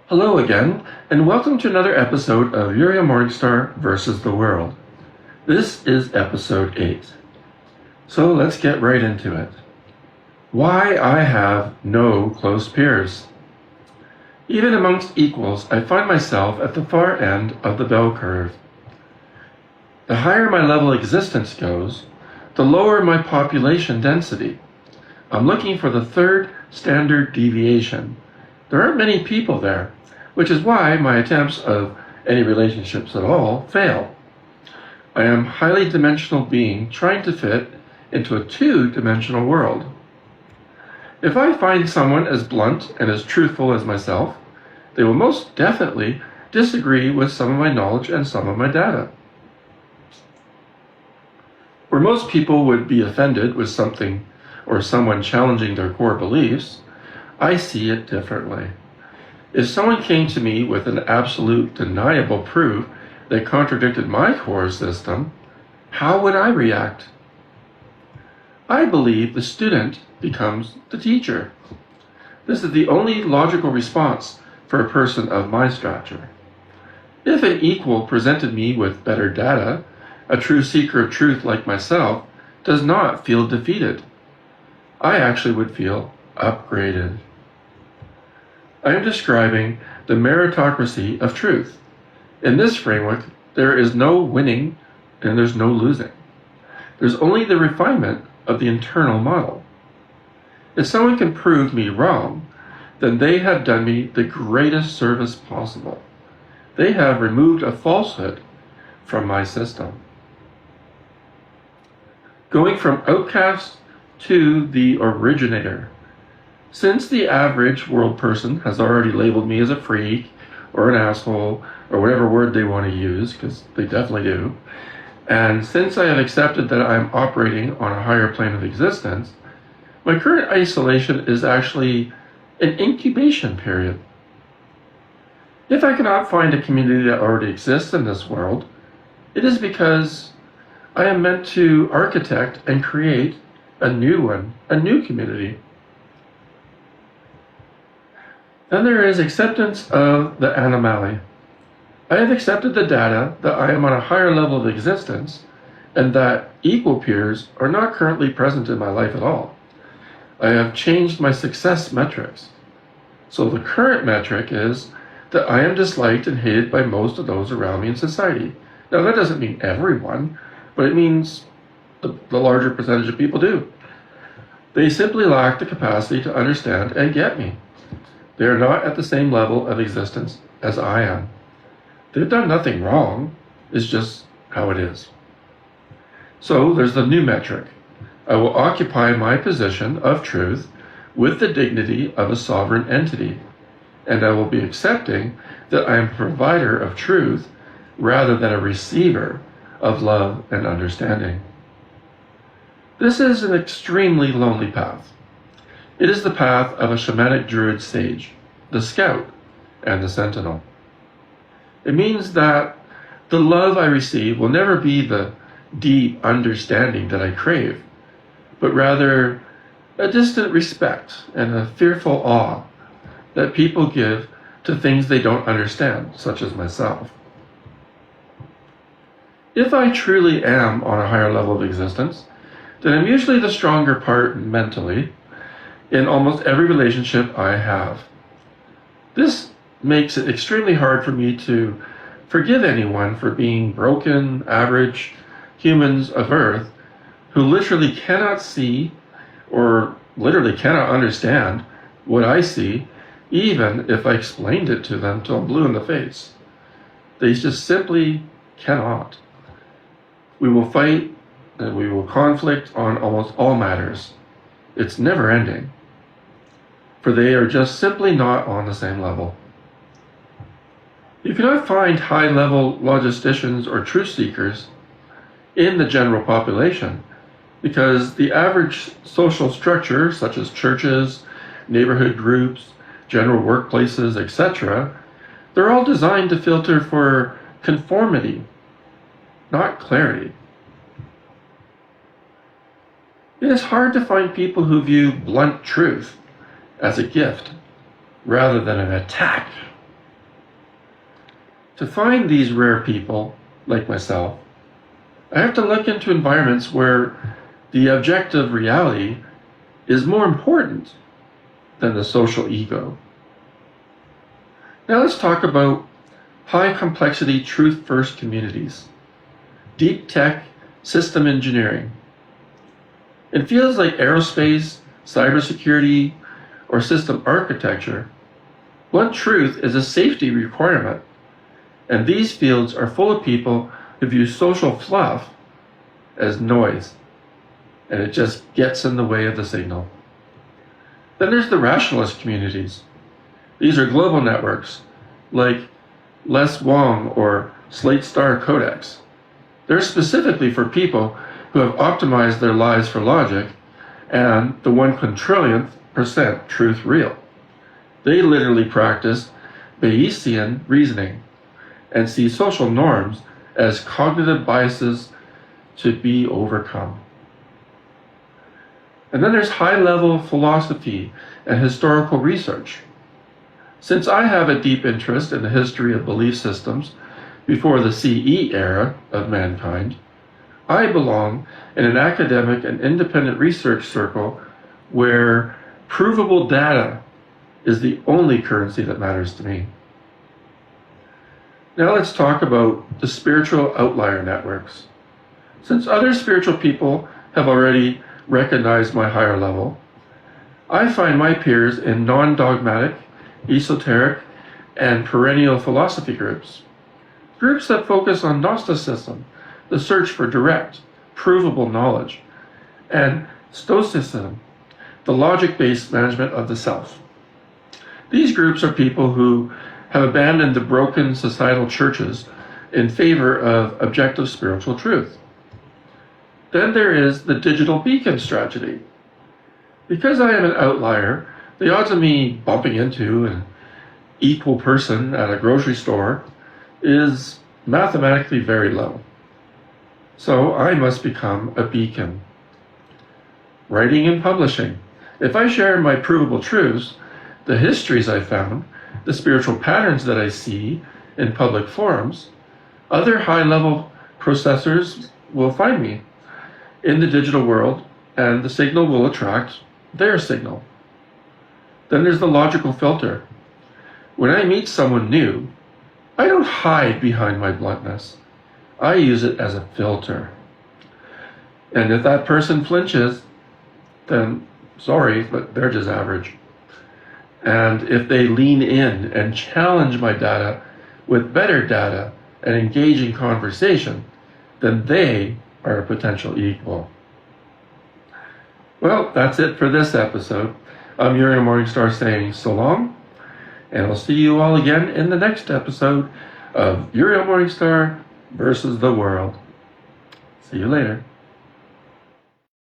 Hello again, and welcome to another episode of Uriel Morningstar versus the World. This is episode 8. So let's get right into it. Why I have no close peers. Even amongst equals, I find myself at the far end of the bell curve. The higher my level existence goes, the lower my population density. I'm looking for the third standard deviation. There aren't many people there, which is why my attempts of any relationships at all fail. I am a highly dimensional being trying to fit into a two-dimensional world. If I find someone as blunt and as truthful as myself, they will most definitely disagree with some of my knowledge and some of my data. Where most people would be offended with something or someone challenging their core beliefs, I see it differently. If someone came to me with an absolute deniable proof that contradicted my core system, how would I react? I believe the student becomes the teacher. This is the only logical response for a person of my stature. If an equal presented me with better data, a true seeker of truth like myself does not feel defeated. I actually would feel upgraded. I am describing the meritocracy of truth. In this framework, there is no winning and there's no losing. There's only the refinement of the internal model. If someone can prove me wrong, then they have done me the greatest service possible. They have removed a falsehood from my system. Going from Outcast to the Originator. Since the average world person has already labeled me as a freak or an asshole or whatever word they want to use, because they definitely do, and since I have accepted that I am operating on a higher plane of existence, my current isolation is actually an incubation period. If I cannot find a community that already exists in this world, it is because I am meant to architect and create a new one, a new community. Then there is acceptance of the anomaly. I have accepted the data that I am on a higher level of existence and that equal peers are not currently present in my life at all. I have changed my success metrics. So the current metric is that I am disliked and hated by most of those around me in society. Now that doesn't mean everyone, but it means the larger percentage of people do. They simply lack the capacity to understand and get me. They are not at the same level of existence as I am. They've done nothing wrong, it's just how it is. So there's the new metric. I will occupy my position of truth with the dignity of a sovereign entity, and I will be accepting that I am a provider of truth rather than a receiver of love and understanding. This is an extremely lonely path. It is the path of a Shamanic-Druid-Sage, the scout and the sentinel. It means that the love I receive will never be the deep understanding that I crave, but rather a distant respect and a fearful awe that people give to things they don't understand, such as myself. If I truly am on a higher level of existence, then I'm usually the stronger part mentally in almost every relationship I have. This makes it extremely hard for me to forgive anyone for being broken, average humans of Earth who literally cannot see or literally cannot understand what I see, even if I explained it to them till I'm blue in the face. They just simply cannot. We will fight and we will conflict on almost all matters. It's never ending, for they are just simply not on the same level. You cannot find high-level logisticians or truth seekers in the general population because the average social structure, such as churches, neighborhood groups, general workplaces, etc., they're all designed to filter for conformity, not clarity. It is hard to find people who view blunt truth as a gift rather than an attack To find these rare people, like myself, I have to look into environments where the objective reality is more important than the social ego. Now let's talk about high complexity truth first communities, deep tech, system engineering. In fields like aerospace, cybersecurity, or system architecture, blunt truth is a safety requirement, and these fields are full of people who view social fluff as noise, and it just gets in the way of the signal. Then there's the rationalist communities. These are global networks like Les Wong or Slate Star Codex. They're specifically for people who have optimized their lives for logic and the 1/1,000,000,000% truth real. They literally practice Bayesian reasoning and see social norms as cognitive biases to be overcome. And then there's high-level philosophy and historical research. Since I have a deep interest in the history of belief systems before the CE era of mankind, I belong in an academic and independent research circle where provable data is the only currency that matters to me. Now let's talk about the spiritual outlier networks. Since other spiritual people have already recognized my higher level, I find my peers in non-dogmatic, esoteric, and perennial philosophy groups. Groups that focus on Gnosticism, the search for direct, provable knowledge, and Stoicism, the logic-based management of the self. These groups are people who have abandoned the broken societal churches in favor of objective spiritual truth. Then there is the digital beacon strategy. Because I am an outlier, the odds of me bumping into an equal person at a grocery store is mathematically very low. So I must become a beacon. Writing and publishing. If I share my provable truths, the histories I found, the spiritual patterns that I see in public forums, other high-level processors will find me in the digital world, and the signal will attract their signal. Then there's the logical filter. When I meet someone new, I don't hide behind my bluntness. I use it as a filter. And if that person flinches, then sorry, but they're just average. And if they lean in and challenge my data with better data and engaging conversation, then they are a potential equal. Well, that's it for this episode. I'm Uriel Morningstar saying so long, and I'll see you all again in the next episode of Uriel Morningstar versus the World. See you later.